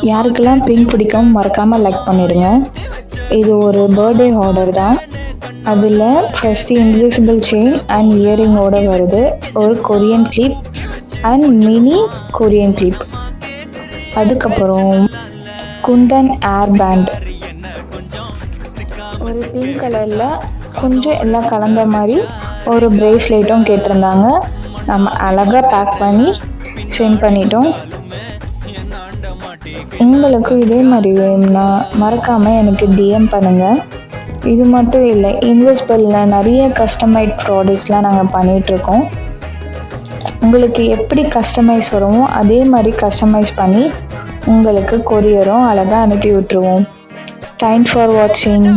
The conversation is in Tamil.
யாருக்கெல்லாம் பிங்க் பிடிக்கும் மறக்காமல் லைக் பண்ணிடுங்க. இது ஒரு பர்த்டே ஆர்டர் தான். அதில் ஃபஸ்ட்டு இன்விசிபிள் செயின் அண்ட் இயரிங்கோடு வருது. ஒரு Korean clip and mini Korean clip. அதுக்கப்புறம் குந்தன் ஏர் பேண்ட், ஒரு பிங்க் கலரில் கொஞ்சம் எல்லாம் கலந்த மாதிரி ஒரு ப்ரேஸ்லெட்டும் கேட்டிருந்தாங்க. நம்ம அழகாக பேக் பண்ணி சென்ட் பண்ணிட்டோம். உங்களுக்கு இதே மாதிரி வேணும்னா மறக்காமல் எனக்கு டிஎம் பண்ணுங்கள். இது மட்டும் இல்லை, இன்விசிபிளில் நிறைய கஸ்டமைட் ப்ராடக்ட்ஸ்லாம் நாங்கள் பண்ணிகிட்ருக்கோம். உங்களுக்கு எப்படி கஸ்டமைஸ் வருமோ அதே மாதிரி கஸ்டமைஸ் பண்ணி உங்களுக்கு கொரியரும் அழகாக அனுப்பி விட்டுருவோம். தேங்க்ஸ் ஃபார் வாட்சிங்.